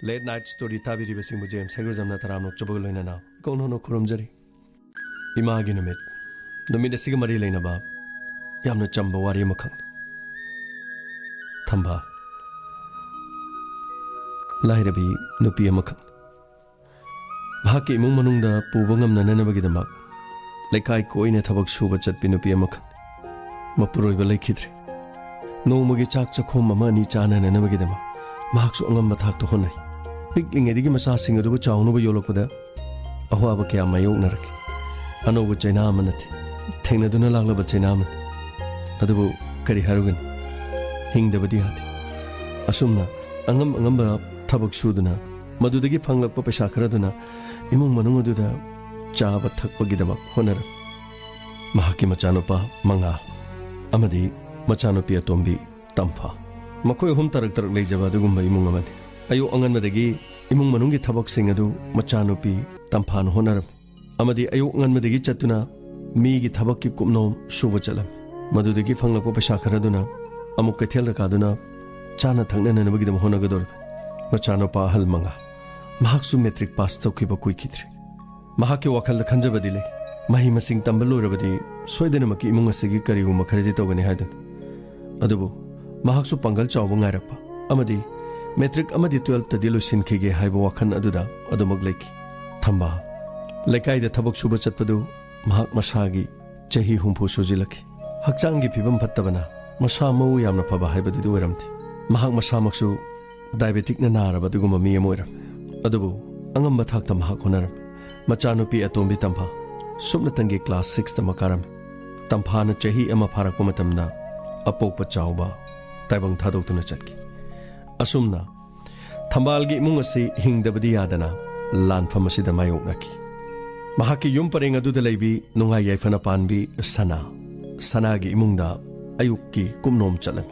late night story ताबीरिबसिंगबु GeM सेगरजमना तराम नोकचबग लोइनाना कौनहोनो खुरमजरी Imangi नुमित असिग मरी लेनबा यामना चंबा वारी अमखंग थंबा लाइरबी नुपी अमखंग भाकी इमुंग मनुंगदा पुबा ngananabagidamak लेखाई कोइने थबक सुबा चटपी नुपी अमखंग मपुरोइबा लेखिद्रे नोमगी चाक चखोम अमा नि चानननबगिदमा महाक्सु अंगम थाक्तो होनै पिकलिंगेदिगी मसासिंग अदुबु चाउनुबु योलकपदा अहवाबा क्या मायोगनरके अनौबु चैना अमनति थेंगनदुना लांगलबा चैना अमन अदुबु करि हारुगन हिंगदबदि हाते असुमना अंगम थबक सुदुना मदुदगी फंगलकपा पैसा खरदुना इमुंग मनुंग अदुदा चाबा थकपगिदमा होनर महाकी मचानुपा मंगा अमदी मचानुपी अतोंबी तंफा मखोय हुम तरक लेजबा अदुगुम्बा इमुंग अमनि अयो अंगनमदगी इमुंग मनुंगी थबकसिंग अदु मचानुपी तंफान होनरम अमदी अयो अंगनमदगी चतुना मीगी थबककी कुमनोम सुबा चलम मदुदगी फंगलकपा पैसा खरदुना अमुक कैथेल कादुना चाना थंगननबगिदम होनगदोर मचानुपा अहल मंगा महाक्सु मेट्रिक पास चौखिबा कुइखिद्रे महाके वखल खंजबदिले मही मसिंग तंबलोरबदी सोयदनमकी इमुंग असिगी करिगुम्बा खरदि तौगनि हायदन अदुबु महाक्सु पंगल चावबा ngairappa amadi metric amadi 12 ta dilusin khige haiba wakhan aduda adumag leki thamba lekai da thabak suba chatpadu mahak masagi chahi humpu sujilaki hakchang gi phibam phattabana masa mau yamna phaba haibadu du oramti mahak masa maksu diabetic na naraba duguma mi amoira adubu angam bathak ta mahak honaram machanupi atombi tampa sumna tangi class 6 ta makaram tampa na chahi ama pharak pamatamna apokpa chawba ताइबंग थादोक्तुना चटकी असुमना थंबालगी इमुंग असि हिंगदबदी यादना लानफम असिदा मायोगनाकी महाकी yum परेंग अदुदा लैबी नुंगाई याइफना पानबी सनागी इमुंगदा अयुक्की कुमनोम चलमी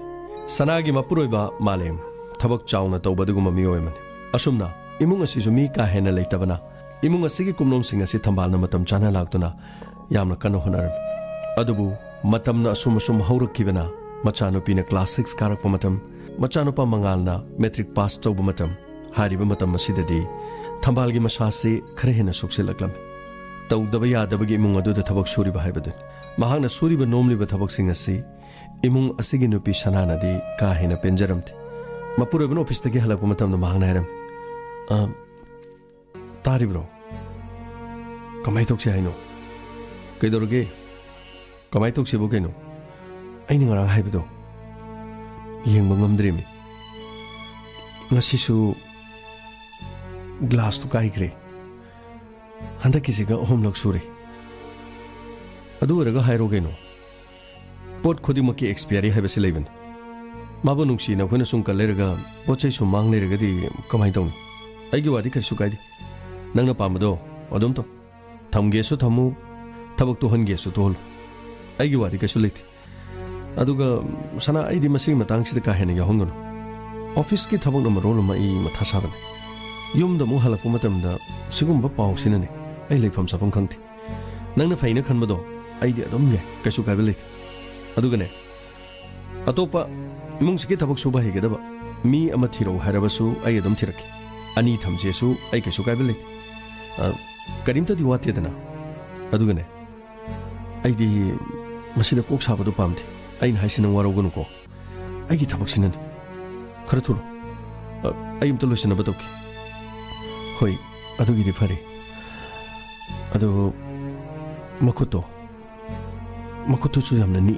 सनागी मपुरोइबा मालेम थबक चावना तौबदुगुम मियोयमनि असुमना इमुंग असिसु मी का हेना लेतबना इमुंग असिगी कुमनोम सिंग असि थंबालना मतम चाना लागतुना यामना कनो होनरम अदुबु मतमना assume हौरक्किबना मचानुपीना class 6 कारक मतम मचानुपा मंगालना मेट्रिक पास तौब मतम हारिबा मतम मसिददी थंबालगी मसासे खरे हेना सुक्सेलकलम तौदबा यादबगी इमुंग अदुदा थबक सुरिबा हाइबदुन महांगना सुरिबा नोमलिबा थबक सिंग असि इमुंग असिगी नुपी सनानादी का हेना पेंजरमति मपुरबन ऑफिसदगी हलकपा मतमना महांगना हैरम तारिब्रो कमाई तोक्से हाइनो कैदोरगे कमाई तोक्सेबो canoe अइनि ngara haibdo yengba ngamdremi ngasisu glass tu kaikre handa kisiga homlak sure adu raga hairo geno pot khodi maki expiry haibase leiben mabu nungsi na khona sung kallerga pochai su mang lerga di kamai dong aigi wadi kar su kaidi nangna pamado odom to thamge su thamu thabak tu hange su tol aigi wadi ka su leiti अदुगा सना आइदि मसिंग मतंग सिद का हेने यहोंगनो office की थबक number roll मा इ मथा Sabne yum the मु हलक मतम द सिगुम ब पाउ सिनने ai लेफम सफम खंगथि नंगना फाइना खनबदो आइदि अदम ये कसु काबले अदुगने अतोपा इमुंग सिके थबक सुबा हेगदबा मी अमा थिरो हारबसु ai अदम थिरकी अनि थमजेसु ai कसु काबले करिमता दि वातेदना अदुगने आइदि मसिदा कोक साबदो पामथि अइन हाइसिन वारोगनुको आइगी थबकसिन खर थुरो आइम तो लोसिन बतोकी होय अदुगी दि फरे अदु मखुतो सु यामना नि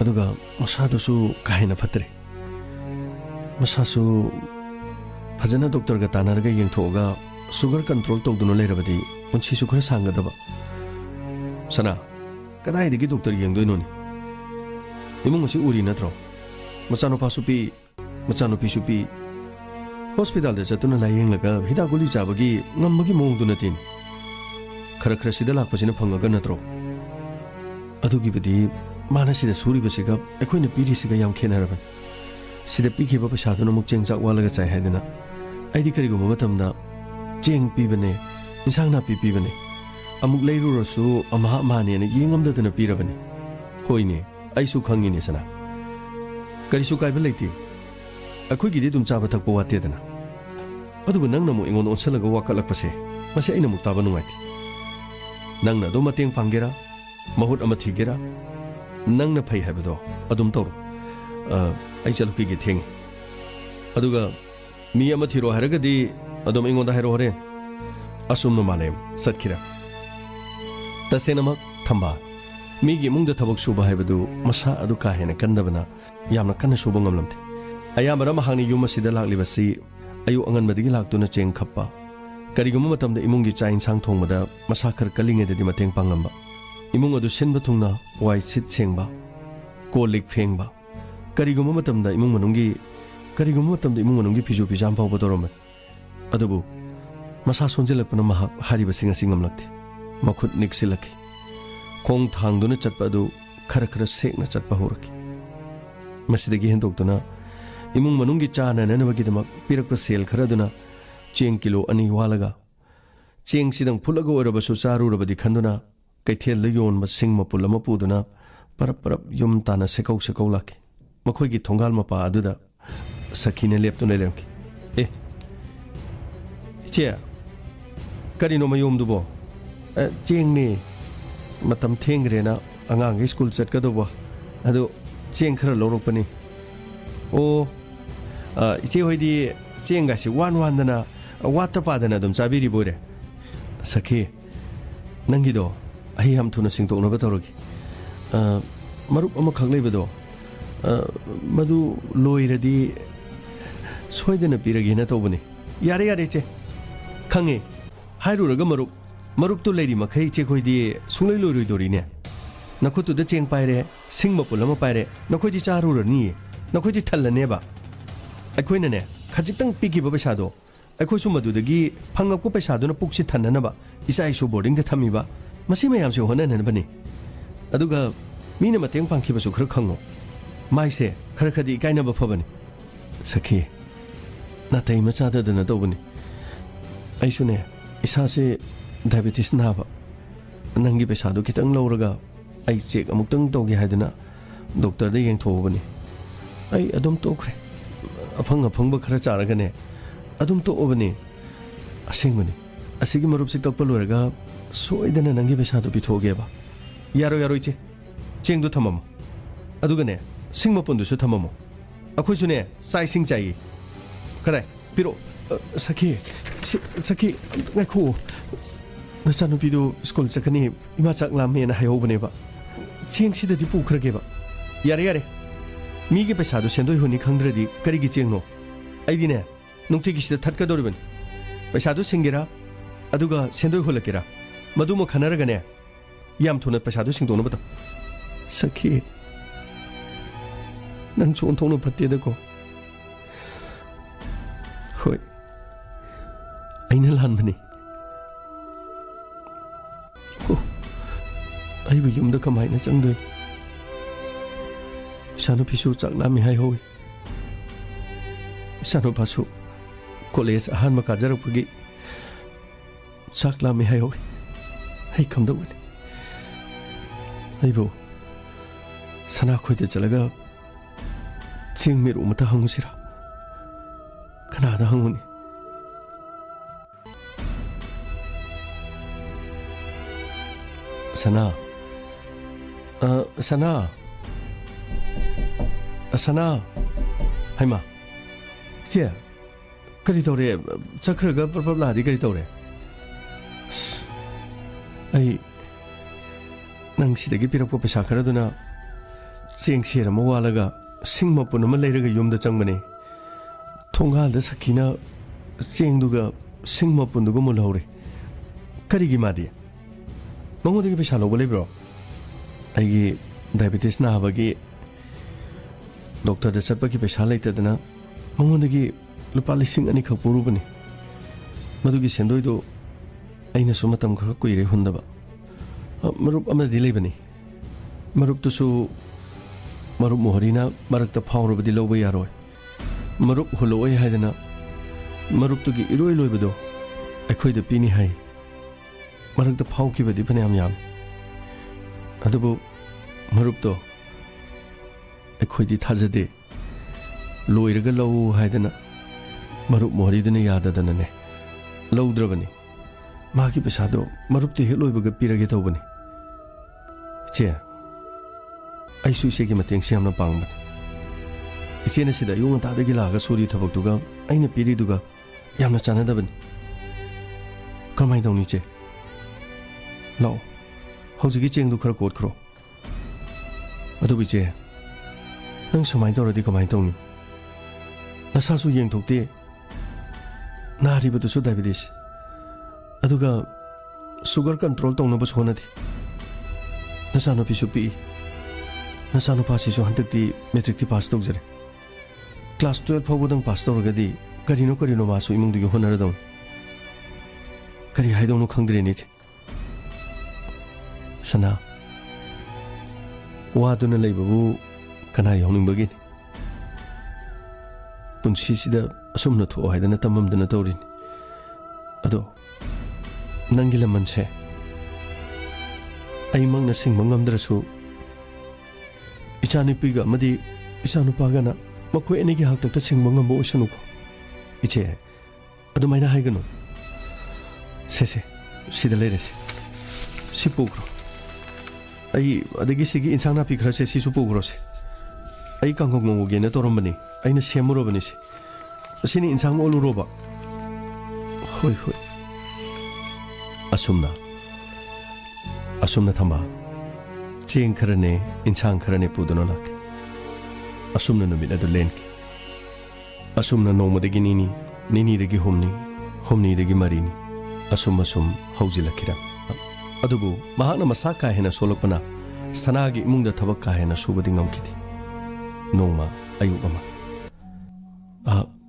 अदुगा मसादुसु काहेना फतरे मसासु फजना डॉक्टर गा तानारगा यंगथोगा सुगर कंट्रोल तौदुनो लेरबदी उनसिसु खर सांगदबा सना कदाइदगी डॉक्टर यंगदोइनोनी इमुंग असी उरी नत्रो मचानुपा सुपी मचानुपी सुपी हॉस्पिटल दे चतुना लायेंग लगा हिदा गुली चाबगी ngambagi mong du natin khara khara sida lakpasina phangaga natro adugi bidi mana sida suri basiga ekhoina piri siga yam khenaraban sida pikhiba pasaduna muk chengja walaga chai haidana aidi karigo matamda cheng pibane insang na pibane amuk leiru rosu ama mane ne yengamdadana pirabane hoine aisu khangini sana karisu kaiba leiti अखोई गिदे दुम चाबा थकपो वातेदना ꯑꯗꯨꯕꯨ ꯅꯪꯅ ꯑꯃꯨꯛ ꯑꯩꯉꯣꯟꯗ ꯑꯣꯟꯁꯜꯂꯒ ꯋꯥꯀꯠꯂꯛꯄꯁꯦ ꯃꯁꯤ ꯑꯩꯅ ꯑꯃꯨꯛ ꯇꯥꯕ ꯅꯨꯡꯉꯥꯏꯇꯦ ꯅꯪꯅ ꯑꯗꯨꯝ ꯃꯇꯦꯡ ꯄꯥꯡꯒꯦꯔꯥ ꯃꯍꯨꯠ ꯑꯃ ꯊꯤꯒꯦꯔꯥ ꯅꯪꯅ ꯐꯩ ꯍꯥꯏꯕꯗꯣ ꯑꯗꯨꯝ ꯇꯧꯔꯣ ꯑꯩ ꯆꯠꯂꯨꯈꯤꯒꯦ ꯊꯦꯡꯉꯦ ꯑꯗꯨꯒ ꯃꯤ ꯑꯃ ꯊꯤꯔꯣ ꯍꯥꯏꯔꯒꯗꯤ ꯑꯗꯨꯝ ꯑꯩꯉꯣꯟꯗ ꯍꯥꯏꯔꯣ ꯍꯣꯔꯦꯟ ꯑꯁꯨꯝꯅ ꯃꯥꯂꯦꯝ ꯆꯠꯈꯤꯔꯦ ꯇꯁꯦꯡꯅꯃꯛ ꯊꯝꯕꯥꯜ ꯃꯤꯒꯤ ꯏꯃꯨꯡꯗ ꯊꯕꯛ ꯁꯨꯕ ꯍꯥꯏꯕꯗꯨ ꯃꯁꯥ ꯑꯗꯨ ꯀꯥ ꯍꯦꯟꯅ ꯀꯟꯗꯕꯅ ꯌꯥꯝꯅ ꯀꯟꯅ ꯁꯨꯕ ꯉꯝꯂꯝꯗꯦ ꯑꯌꯥꯝꯕꯅ ꯃꯍꯥꯛꯅ ꯌꯨꯝ ꯑꯁꯤꯗ ꯂꯥꯛꯂꯤꯕꯁꯤ ꯑꯌꯨꯛ ꯑꯉꯟꯕꯗꯒꯤ ꯂꯥꯛꯇꯨꯅ ꯆꯦꯡ ꯈꯞꯄ ꯀꯔꯤꯒꯨꯝꯕ ꯃꯇꯝꯗ ꯏꯃꯨꯡꯒꯤ ꯆꯥꯛ ꯏꯟꯁꯥꯡ ꯊꯣꯡꯕꯗ ꯃꯁꯥ ꯈꯔ ꯀꯜꯂꯤꯉꯩꯗꯗꯤ ꯃꯇꯦꯡ ꯄꯥꯡꯂꯝꯕ ꯏꯃꯨꯡ ꯑꯗꯨ ꯁꯤꯟꯕ ꯊꯨꯡꯅ ꯋꯥꯏ ꯁꯤꯠ ꯁꯦꯡꯕ ꯀꯣꯜ ꯂꯤꯛ ꯐꯦꯡꯕ ꯀꯔꯤꯒꯨꯝꯕ ꯃꯇꯝꯗ ꯏꯃꯨꯡ ꯃꯅꯨꯡꯒꯤ ꯐꯤꯖꯨ ꯐꯤꯖꯥꯝ ꯐꯥꯎꯕ ꯇꯧꯔꯝꯃꯤ ꯑꯗꯨꯕꯨ ꯃꯁꯥ ꯁꯣꯟꯖꯤꯜꯂꯛꯄꯅ ꯃꯍꯥꯛ ꯍꯥꯏꯔꯤꯕꯁꯤꯡ ꯑꯁꯤ ꯉꯝꯂꯛꯇꯦ ꯃꯈꯨꯠ ꯅꯤꯛꯁꯤꯜꯂꯛꯈꯤ ꯈꯣꯡ ꯊꯥꯡꯗꯨꯅ ꯆꯠꯄ ꯑꯗꯨ ꯈꯔ ꯁꯦꯛꯅ ꯆꯠꯄ ꯍꯧꯔꯛꯈꯤ ꯃꯁꯤꯗꯒꯤ ꯍꯦꯟꯗꯣꯛꯇꯨꯅ ꯏꯃꯨꯡ ꯃꯅꯨꯡꯒꯤ ꯆꯥꯅꯅꯕꯒꯤꯗꯃꯛ ꯄꯤꯔꯛꯄ ꯁꯦꯜ ꯈꯔꯗꯨꯅ ꯆꯦꯡ ꯀꯤꯂꯣ 2 ꯋꯥꯜꯂꯒ ꯆꯦꯡꯁꯤꯗꯪ ꯐꯨꯠꯂꯒ ꯑꯣꯏꯔꯕꯁꯨ ꯆꯥꯔꯨꯔꯕꯗꯤ ꯈꯟꯗꯨꯅ ꯀꯩꯊꯦꯜꯗ ꯌꯣꯟꯕ ꯁꯤꯡ ꯃꯄꯨꯜ ꯑꯃ ꯄꯨꯗꯨꯅ ꯄꯔꯞ ꯌꯨꯝ ꯇꯥꯅ ꯁꯦꯀꯧ ꯂꯥꯛꯈꯤ ꯃꯈꯣꯏꯒꯤ ꯊꯣꯡꯒꯥꯜ ꯃꯄꯥ ꯑꯗꯨꯗ ꯁꯈꯤꯅ ꯂꯦꯞꯇꯨꯅ ꯂꯩꯔꯝꯈꯤ ꯏꯆꯦ ꯀꯔꯤꯅꯣ ꯃꯌꯣꯝꯗꯨꯕꯣ ꯆꯦꯡꯅꯤ ꯃꯇꯝ ꯊꯦꯡꯈ꯭ꯔꯦꯅ ꯑꯉꯥꯡꯒꯤ ꯁ꯭ꯀꯨꯜ ꯆꯠꯀꯗꯧꯕ ꯑꯗꯨ ꯆꯦꯡ ꯈꯔ ꯂꯧꯔꯛꯄꯅꯤ ꯑꯣ ꯏꯆꯦ ꯍꯣꯏꯗꯤ ꯆꯦꯡꯒꯥꯁꯤ ꯋꯥꯟꯗꯅ ꯋꯥꯠꯇ ꯄꯥꯗꯅ ꯑꯗꯨꯝ ꯆꯥꯕꯤꯔꯤꯕꯣꯏꯔꯦ ꯁꯈꯤ ꯅꯪꯒꯤꯗꯣ ꯑꯩ ꯌꯥꯝ ꯊꯨꯅ ꯁꯤꯡꯇꯣꯛꯅꯕ ꯇꯧꯔꯒꯦ ꯃꯔꯨꯞ ꯑꯃꯈꯛ ꯂꯩꯕꯗꯣ ꯃꯗꯨ ꯂꯣꯏꯔꯗꯤ ꯁꯣꯏꯗꯅ ꯄꯤꯔꯒꯦꯅ ꯇꯧꯕꯅꯤ ꯌꯥꯔꯦ ꯏꯆꯦ ꯈꯪꯉꯦ ꯍꯥꯏꯔꯨꯔꯒ ꯃꯔꯨꯞꯇꯨ ꯂꯩꯔꯤ ꯃꯈꯩ ꯏꯆꯦꯈꯣꯏꯗꯤ ꯁꯨꯡꯂꯩ ꯂꯣꯏꯔꯣꯏꯗꯣꯔꯤꯅꯦ ꯅꯈꯨꯠꯇꯨꯗ ꯆꯦꯡ ꯄꯥꯏꯔꯦ ꯁꯤꯡ ꯃꯄꯨꯜ ꯑꯃ ꯄꯥꯏꯔꯦ ꯅꯈꯣꯏꯗꯤ ꯆꯥꯔꯨꯔꯅꯤꯌꯦ ꯅꯈꯣꯏꯗꯤ ꯊꯜꯂꯅꯦꯕ ꯑꯩꯈꯣꯏꯅꯅꯦ ꯈꯖꯤꯛꯇꯪ ꯄꯤꯈꯤꯕ ꯄꯩꯁꯥꯗꯣ ꯑꯩꯈꯣꯏꯁꯨ ꯃꯗꯨꯗꯒꯤ ꯐꯪꯉꯛꯄ ꯄꯩꯁꯥꯗꯨꯅ ꯄꯨꯛꯁꯤ ꯊꯟꯅꯅꯕ ꯏꯆꯥ ꯏꯁꯨ ꯕꯣꯔꯗꯤꯡꯗ ꯊꯝꯃꯤꯕ ꯃꯁꯤ ꯃꯌꯥꯝꯁꯦ ꯍꯣꯠꯅꯅꯕꯅꯤ ꯑꯗꯨꯒ ꯃꯤꯅ ꯃꯇꯦꯡ ꯄꯥꯡꯈꯤꯕꯁꯨ ꯈꯔ ꯈꯪꯉꯣ ꯃꯥꯏꯁꯦꯈꯔꯗꯤ ꯏꯀꯥꯏꯅꯕ ꯐꯕꯅꯤ ꯁꯈꯤ ꯅꯥꯇꯩ ꯃꯆꯥꯗꯗꯅ ꯇꯧꯕꯅꯤ ꯑꯩꯁꯨꯅꯦ ꯏꯁꯥꯁꯦ ꯗꯥꯏꯕꯦꯇꯤꯁ ꯅꯥꯕ ꯅꯪꯒꯤ ꯄꯩꯁꯥꯗꯨ ꯈꯤꯇꯪ ꯂꯧꯔꯒ ꯑꯩ ꯆꯦꯛ ꯑꯃꯨꯛꯇꯪ ꯇꯧꯒꯦ ꯍꯥꯏꯗꯅ ꯗꯣꯛꯇꯔꯗ ꯌꯦꯡꯊꯣꯛꯎꯕꯅꯤ ꯑꯩ ꯑꯗꯨꯝ ꯇꯣꯛꯈ꯭ꯔꯦ ꯑꯐꯪꯕ ꯈꯔ ꯆꯥꯔꯒꯅꯦ ꯑꯗꯨꯝ ꯇꯣꯛꯑꯕꯅꯤ ꯑꯁꯦꯡꯕꯅꯤ ꯑꯁꯤꯒꯤ ꯃꯔꯨꯞꯁꯤ ꯀꯛꯄ ꯂꯣꯏꯔꯒ ꯁꯣꯏꯗꯅ ꯅꯪꯒꯤ ꯄꯩꯁꯥꯗꯨ ꯄꯤꯊꯣꯛꯑꯒꯦꯕ ꯌꯥꯔꯣꯏ ꯏꯆꯦ ꯆꯦꯡꯗꯨ ꯊꯝꯃꯝꯃꯣ ꯑꯗꯨꯒꯅꯦ ꯁꯤꯡ ꯃꯄꯨꯟꯗꯨꯁꯨ ꯊꯝꯃꯝꯃꯣ ꯑꯩꯈꯣꯏꯁꯨꯅꯦ ꯆꯥꯛ ꯏꯁꯤꯡ ꯆꯥꯏꯌꯦ ꯀꯗꯥꯏ ꯄꯤꯔꯛꯑꯣ ꯁꯈꯤ ꯉꯥꯏꯈꯣ ꯅꯆꯥꯅꯨꯄꯤꯗꯨ ꯁ꯭ꯀꯨꯜ ꯆꯠꯀꯅꯤ ꯏꯃꯥ ꯆꯥꯛ ꯂꯥꯝꯃꯦꯅ ꯍꯥꯏꯍꯧꯕꯅꯦꯕ ꯆꯦꯡꯁꯤꯗꯗꯤ ꯄꯨꯈ꯭ꯔꯒꯦꯕ ꯌꯥꯔꯦ ꯃꯤꯒꯤ ꯄꯩꯁꯥꯗꯨ ꯁꯦꯟꯗꯣꯏ ꯍꯨꯟꯅꯤ ꯈꯪꯗ꯭ꯔꯗꯤ ꯀꯔꯤꯒꯤ ꯆꯦꯡꯅꯣ ꯑꯩꯗꯤꯅꯦ ꯅꯨꯡꯇꯤꯒꯤꯁꯤꯗ ꯊꯠꯀꯗꯧꯔꯤꯕꯅꯤ ꯄꯩꯁꯥꯗꯨ ꯁꯤꯡꯒꯦꯔꯥ ꯑꯗꯨꯒ ꯁꯦꯟꯗꯣꯏ ꯍꯨꯜꯂꯛꯀꯦꯔꯥ ꯃꯗꯨꯃ ꯈꯟꯅꯔꯒꯅꯦ ꯌꯥꯝ ꯊꯨꯅ ꯄꯩꯁꯥꯗꯨ ꯁꯤꯡꯗꯣꯛꯅꯕ ꯇꯧ ꯁꯈꯤ ꯅꯪꯁꯨ ꯑꯣꯟꯊꯣꯛꯅ ꯐꯠꯇꯦꯗꯀꯣ ꯍꯣꯏ ꯑꯩꯅ ꯂꯥꯟꯕꯅꯤ ꯑꯩꯕꯨ ꯌꯨꯝꯗ ꯀꯃꯥꯏꯅ ꯆꯪꯗꯣꯏꯅꯣ ꯏꯆꯥꯅꯨꯄꯤꯁꯨ ꯆꯥꯛ ꯂꯥꯝꯃꯤ ꯍꯥꯏꯍꯧꯏ ꯏꯆꯥꯅꯨꯄꯥꯁꯨ ꯀꯣꯂꯦꯖ ꯑꯍꯥꯟꯕ ꯀꯥꯖꯔꯛꯄꯒꯤ ꯆꯥꯛ ꯂꯥꯝꯃꯤ ꯍꯥꯏꯍꯧꯏ ꯑꯩ ꯀꯝꯗꯧꯒꯅꯤ ꯑꯩꯕꯨ ꯁꯅꯥꯈꯣꯏꯗ ꯆꯠꯂꯒ ꯆꯦꯡ ꯃꯦꯔꯨ ꯑꯃꯇ ꯍꯪꯉꯨꯁꯤꯔꯥ ꯀꯅꯥꯗ ꯍꯪꯉꯨꯅꯤ ꯁꯅꯥ ꯍꯩꯃꯥ ꯏꯆꯦ ꯀꯔꯤ ꯇꯧꯔꯦ ꯆꯠꯈ꯭ꯔꯒ ꯄꯔꯞ ꯂꯥꯛꯑꯗꯤ ꯀꯔꯤ ꯇꯧꯔꯦ ꯑꯩ ꯅꯪ ꯁꯤꯗꯒꯤ ꯄꯤꯔꯛꯄ ꯄꯩꯁꯥ ꯈꯔꯗꯨꯅ ꯆꯦꯡ ꯁꯦर ꯑꯃ ꯋꯥꯜꯂꯒ ꯁꯤꯡ ꯃꯄꯨꯟ ꯑꯃ ꯂꯩꯔꯒ ꯌꯨꯝꯗ ꯆꯪꯕꯅꯦ ꯊꯣꯡꯒꯥꯜꯗ ꯁꯈꯤꯅ ꯆꯦꯡꯗꯨꯒ ꯁꯤꯡ ꯃꯄꯨꯟꯗꯨꯒ ꯃꯨꯜꯍꯧꯔꯦ ꯀꯔꯤꯒꯤ ꯃꯥꯗꯤ ꯃꯉꯣꯟꯗꯒꯤ ꯄꯩꯁꯥ ꯂꯧꯕ ꯂꯩꯕ꯭ꯔꯣ ꯑꯩꯒꯤ ꯗꯥꯏꯕꯦꯇꯤꯁ ꯅꯥꯕꯒꯤ ꯗꯣꯛꯇꯔꯗ ꯆꯠꯄꯒꯤ ꯄꯩꯁꯥ ꯂꯩꯇꯗꯅ ꯃꯉꯣꯟꯗꯒꯤ ꯂꯨꯄꯥ 2,000 ꯈꯛ ꯄꯨꯔꯨꯕꯅꯤ ꯃꯗꯨꯒꯤ ꯁꯦꯟꯗꯣꯏꯗꯨ ꯑꯩꯅꯁꯨ ꯃꯇꯝ ꯈꯔ ꯀꯨꯏꯔꯦ ꯍꯨꯟꯗꯕ ꯃꯔꯨꯞ ꯑꯃꯗꯤ ꯂꯩꯕꯅꯤ ꯃꯔꯨꯞꯇꯨꯁꯨ ꯃꯔꯨꯞ ꯃꯣꯍꯔꯤꯅ ꯃꯔꯛꯇ ꯐꯥꯎꯔꯕꯗꯤ ꯂꯧꯕ ꯌꯥꯔꯣꯏ ꯃꯔꯨꯞ ꯍꯨꯜꯂꯛꯑꯣꯏ ꯍꯥꯏꯗꯅ ꯃꯔꯨꯞꯇꯨꯒꯤ ꯏꯔꯣꯏ ꯂꯣꯏꯕꯗꯣ ꯑꯩꯈꯣꯏꯗ ꯄꯤꯅꯤ ꯍꯥꯏ ꯃꯔꯛꯇ ꯐꯥꯎꯈꯤꯕꯗꯤ ꯐꯅꯌꯥꯝ ꯌꯥꯝꯃꯤ ꯑꯗꯨꯕꯨ ꯃꯔꯨꯞꯇꯣ ꯑꯩꯈꯣꯏꯗꯤ ꯊꯥꯖꯗꯦ ꯂꯣꯏꯔꯒ ꯂꯧ ꯍꯥꯏꯗꯅ मरुप मोहरीदुना याददनने लौद्रबनी मागी पैसादो मरुपति हेक लोइबगा पिरगे तौबनी चे अइसु इसेगी मतेंग से हमना पांगबनी इसेने सिदा युंग तादगी लागा सूरी थबकदुगा अइना पिरिदुगा यामना चानदबनी कमाई दौनी चे लाओ हौजिगी चेंगदु खरा कोटखरो अदुबि चे नंग सुमाई तौरदि कमाई तौनी नसासु येंथोक्ते नारिबदुसु डायबिटीज अदुगा सुगर कंट्रोल तौनबसु होनदि नसानुपिसु पि नसानुपासिसु हंतक्ति मेट्रिक पास तौजरे क्लास 12 फाउबदंग पास तौरगदि करिनो मासु इमुंगदुगी होनरदौं करी हाइदौनु खंद्रेनि चे सना वादुना लैबबु कना यावनिंबगिनि पुंसीसिदा असुमना थो हाइदना तममदना तौरिनि अदो नंगी लमनसे अइमंगना सिंगम ngamdrasu इचानुपिगा अमदि इचानुपागना मखोय अनिगी हाक्तक्ता सिंगम ngambo उसनुको इचे अदुमाइना हाइगनो सेसे सिदा लेरेसे सिपुग्रो अई अदगी सिगी इंसांग नापि खरसे सिसु पुग्रोसे अई कांगोग नोगेना तोरमबनी अइना सेमुरोबनी से असिनी इंसांग ओलुरोबा होय होय असुमना थमा चेंग खरने इंसांग खरने पुदनो लाके असुमना नुमित अदु लेनकी असुमना नोमदगी निनी दगी होमनी दगी मरीनी असुम हौजिलखिरा अदुबु महाना मसा का हेना सोलकपना सनागी इमुंग थबक का हेना सुबदि ngamखिदि नोमा अयुक अमा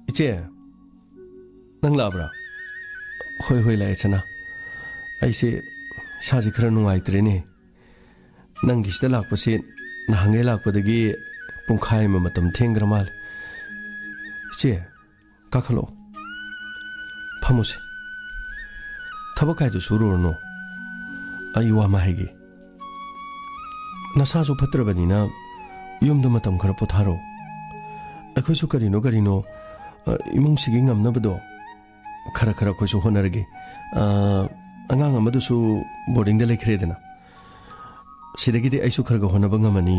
इचे नंग लाब्रा होय होय लाए चना ऐसे साजी खरा नुंगाइत्रेने नंगिसदा लाकपसे नहांगे लाकपदगी पुंखाय मा मतम थेंग्रा माल इचे काखलो फमुसे थबक कायदु सुरुरनो अयुवा माहेगी नसाजु फत्रबनिना युमदु मतम खरा पोथारो अखोइसु करिनो इमुंग सिगी ngamnabado खरा खोइसु होनरगे अंगांग अमदुसु बोर्डिंग दा लेखरेदना सिदगिदि आइसु खरगा होनबा ngamani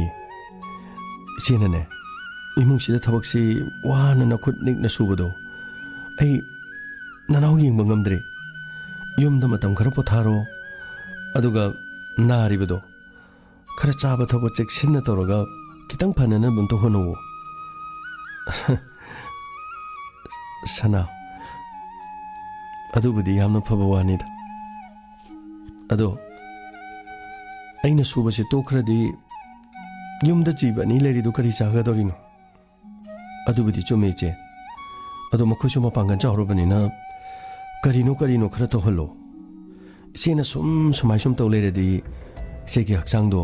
इचेनने इमुंग सिदा थबकसी वाना नखुत निकना सुबदो आई ननाव येंबा ngamdre युमदा मतम खरा पोथारो अदुगा नारिबदो खरा चाबा थबो चेक्सिन्ना तौरगा खितंग फानना बुंतो होनो सना अदुबुदि यामना फबा वानिदा अदो अइना सुबसे तोखरदि युमदा जीबनी लेरिदु करी चागदोरिनो अदुबुदि चुमेचे अदो मखुसु मपांगन चावरबनिना करिनो खरा तो हलो इचेना सुमाइसुम तौ लेरदि इचेगी हक्चांगदो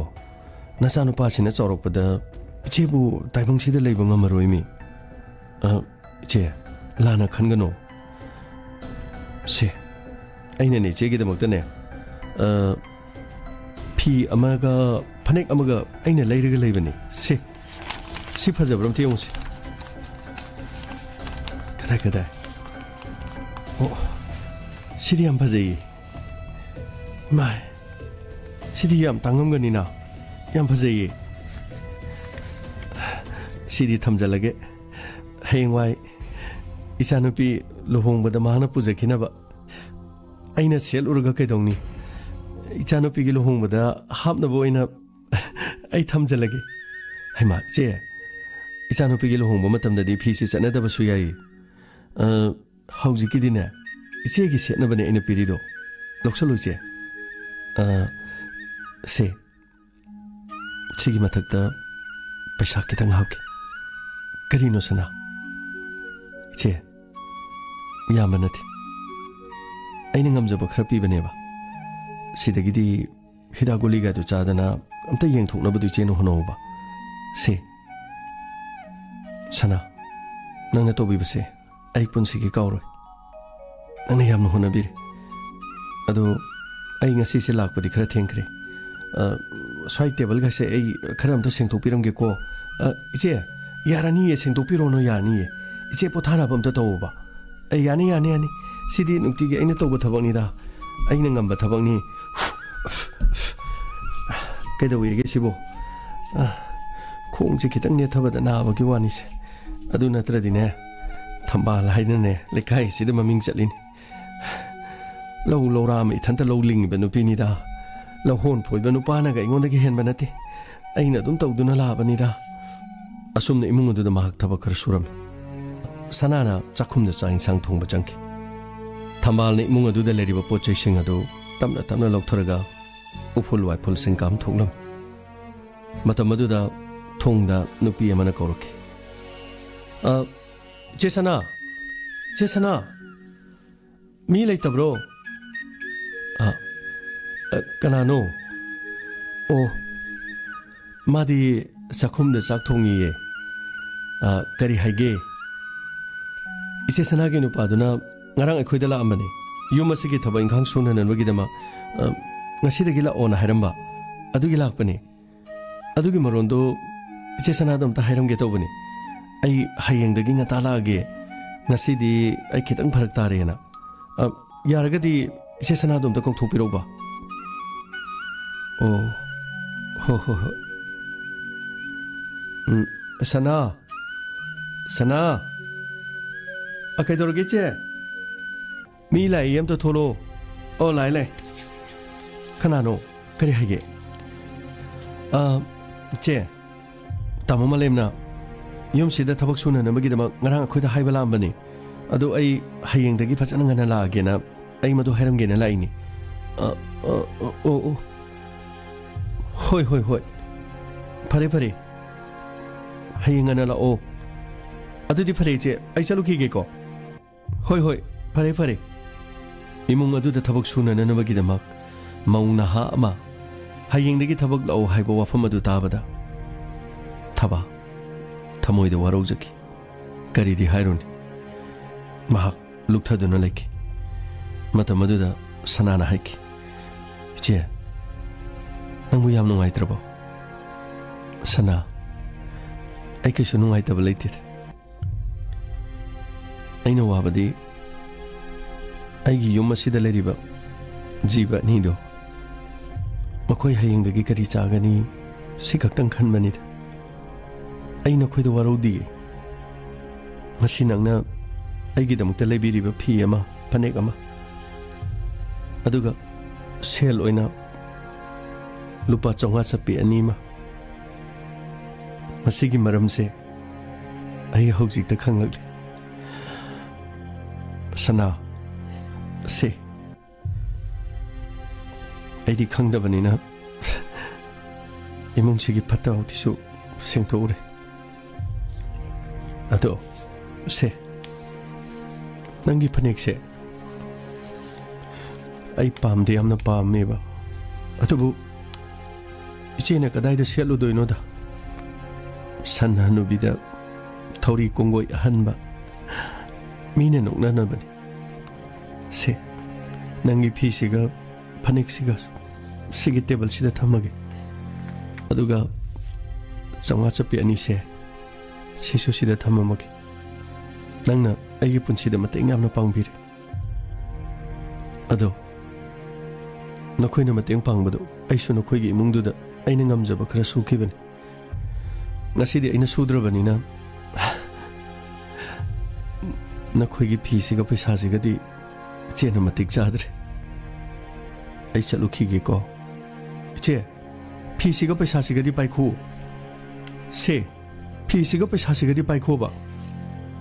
नचानुपासिना चौरकपदा इचेबु ताइबंगसिदा लेबा ngamरोइमि इचे लाना खनगनो से अइना ने इचेगिदमक्तने फी अमगा फनेक अमगा अइना लेरगा लेबनी से फजबरम तेयंगसे कदाय ओ सिदी याम फजई माय सिदी याम तांगमगनिना याम फजई सिदी थमजलगे हेंगवाई इचानुपी लुहोंगबदा माना पुजखिनबा अइना सेल उरगा कैदौनी इचानुपी गी लुहोंगबदा हापनबो अइना अइ थमजलगे हैमा चे इचानुपी गी लुहोंगबा मतमददि फीसि चनदबसु याई हौजिकिदिने इचेगी सेटनबने अइना पिरिदो लौसलुचे से सिगी मथक्ता पैसा खितंग हापके करिनो सना इचे याम नथि अइना ngamjaba खरा पिबनेबा सिदगिदि हिदा गुलिगा दु चादना अमता येंथोकनबदु चेनो होनोबा से सना नंगना तोबिबसे अइ पुनसिगी काउरोय नंगना यामना होनबिरे अदो अइ ngasi se lakpadi khara thengkre swai table ga se ai khara amta sengtokpiramge ko iche yarani ye sengtokpirono yani iche pothana bamta tawba यानी यानी यानी सिदी नुक्तिगी अइना तौबा थबकनिदा अइना ngamba थबकनी कैदौइगे सिबो खोंगसे खितंग नेथबदा नाबगी वानिसे अदु नत्रदिने थंबाल हाइनने लेखाई सिदा ममिंग चलिनी लौ लौराम इथंता लौ लिंगिबा नुपिनिदा लौ होन फोइबा नुपानागा इंगोंदगी हेनबा नते अइना दुम तौदुना लाबनिदा असुमने इमुंग अदुदा महक थबक खर सुरम सनाना चाखुमदा चाइं सांग थोंबा चंकी थंबालने इमुंग अदुदा लेरिबा पोचैसिंग अदु तमना तमना लौथरगा उफुल वाइफुल सिंकाम थोंगलम मतम अदुदा थोंगदा नुपी अमना कौरकी जेसना मी लेतब्रो कनानो ओ मादी चाखुमदा चाक थोंगिये करी हाइगे इसे सनागे नुपादुना ngarang akhoi dala amani yum asigi thaba inkhang suna nanwagi dama ngasidagi la ona hairamba adugi lakpani adugi marondo iche sanadam ta hairam ge tobani ai hayengdagi ngata laage ngasidi ai khitang pharak tare na yaragadi iche sanadam ta kokthok piroba oh ho ho ho sana akai dorge che मी लाई हम तो थोलो ओ लाई ले खनानो करी हाइगे चे तामो मलेमना yum सिदा थबक सुना नमगिदमा ngarang अखोइदा हाइबा लामबनी अदो आई हायेंदगी फसना ngana लागेना आई मदो हाइरमगेना लाइनी ओ ओ होय होय होय फरे फरे हायें ngana ला ओ अदुदी फरे चे आई चलुखिगे को होय होय फरे फरे इमुंग अदुदा थबक सुना ननबगिदमक मौना हा अमा हायेंदगी थबक लाओ हाइबा वाफम अदु ताबदा थबा थमोइदा वारौजकी करीदी हाइरुनी महक लुक्थदुना लेकी मतम अदुदा सनाना हाइकी चे नंगबु याम नुंगाइत्रबो सना आई कैसु नुंगाइतबा लेते अइना वाबदी ꯑꯩꯒꯤ ꯌꯨꯝ ꯑꯁꯤꯗ ꯂꯩꯔꯤꯕ ꯖꯤꯕ ꯑꯅꯤꯗꯣ ꯃꯈꯣꯏ ꯍꯌꯦꯡꯗꯒꯤ ꯀꯔꯤ ꯆꯥꯒꯅꯤ ꯁꯤ ꯈꯛꯇꯪ ꯈꯟꯕꯅꯤꯗ ꯑꯩ ꯅꯈꯣꯏꯗ ꯋꯥꯔꯧꯗꯤꯌꯦ ꯉꯁꯤ ꯅꯪꯅ ꯑꯩꯒꯤꯗꯃꯛꯇ ꯂꯩꯕꯤꯔꯤꯕ ꯐꯤ ꯑꯃ ꯐꯅꯦꯛ ꯑꯃ ꯑꯗꯨꯒ ꯁꯦꯜ ꯑꯣꯏꯅ ꯂꯨꯄꯥ 500 ꯆꯠꯄꯤ ꯑꯅꯤ ꯑꯃ ꯃꯁꯤꯒꯤ ꯃꯔꯝꯁꯦ ꯑꯩ ꯍꯧꯖꯤꯛꯇ ꯈꯪꯂꯛꯂꯤ ꯁꯅꯥ से ऐदी खंगदबनिना इमुंगसिगी फत्ता होतिसु सेंगथोरे अदो से नंगी फनेक से आई पामदे यामना पामेबा अदुबु इचेना कदाइदा सेलुदोइनोदा सन्नानुबिदा थौरी कोंगोय अहनबा मीने नोकनानबनि से नंगी फी सिगा फनेक सिगा सिगी टेबल सिदा थमगे अदुगा 500 चप्पी अनि से सिसु सिदा थममगे नंगना अगी पुंसिदा मतेंग यामना पांगबिरे अदो नखोइना मतेंग पांगबदो अइसु नखोइगी इमुंगदुदा अइना ngamjaba खरा सुखिबनि ngасidi अइना सुद्रबनिना नखोइगी फी सिगा पैसा सिगादी चेना मतिक जादरे आई चलुखिगे को चे फी सिगा पैसा सिगादी पाइखो से फी सिगा पैसा सिगादी पाइखोबा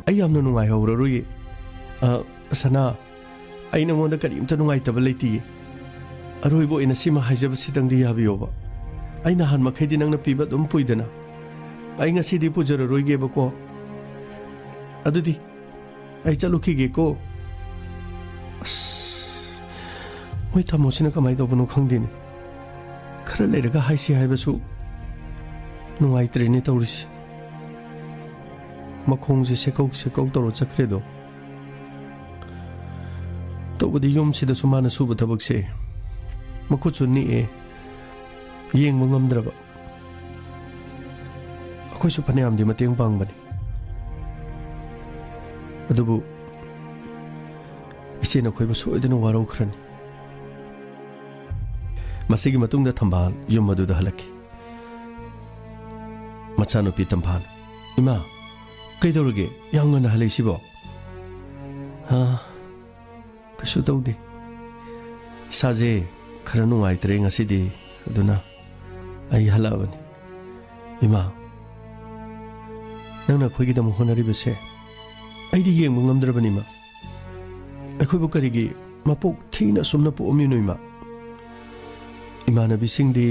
आई यामना नुंगाइ हौररुये सना आई नंगोंदा करिमता नुंगाइतबा लेति अरोइबो इन सिमा हाइजब सितंगदी याबियोबा आई नहान मखैदी नंगना पीबा दुम पुइदना आई ngasiदी पुजररुइगेबको अदुदी आई चलुखिगे को मोई थमोसिना कमाई तौबनो खंगदेनि खरा लेरगा हाइसि हाइबसु नुंगाइत्रेनि तौरिसि मखोंजे सेकौ तौरो चखरेदो तौबदि युमसिदा सुमाना सुबा थबकसे मखुचु निए येंगबा ngamdraba अखोइसु फनेयामदि मतेंग पांगबनि अदुबु इचे नखोइब सोइदन वारौखरनि मसिगी मतुंगदा थंबाल युम मदुदा हलकी मचानुपी तंफाल इमा कईदौरगे यांगना हलेसिबो कशु तौदे इसाजे खरा नुंगाइत्रे ngasiदी अदुना आई हलाबनी इमा नंगना खोइगिदम होनरिबसे आइदी येंबो ngamद्रबनी मा अखोइबो करिगी मपोक थीना सुमना पोमिनु इमा इमानबी सिंगदी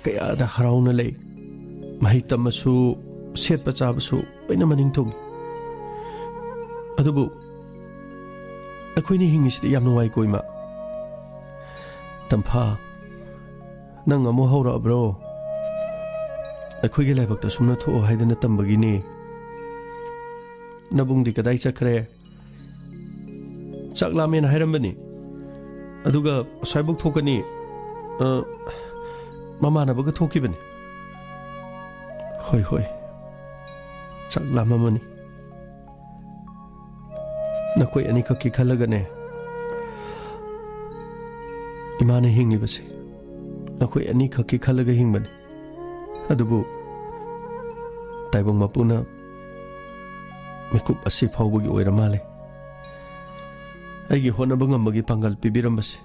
कयादा हराउना ले mahit tamasu set pachabasu oina maning thongi adubu akoini hingisidi yam nuai koima tampha nang amu hawra bro akoigi laibakta sumna tho haidana tambagini nabungdi kadai chakre chaklamen hairambani aduga saibuk thokani mamana baga thokibani होय होय चाकलाममनी नकोई अनी खकी खलगने इमाने हिंगलिबसे नकोई अनी खकी खलग हिंगबने अदुबु ताइबंग मपुना मिकुप असि फाउबगी ओइरा माले आइगी होनबंग ngambagi pangal pibiramबसे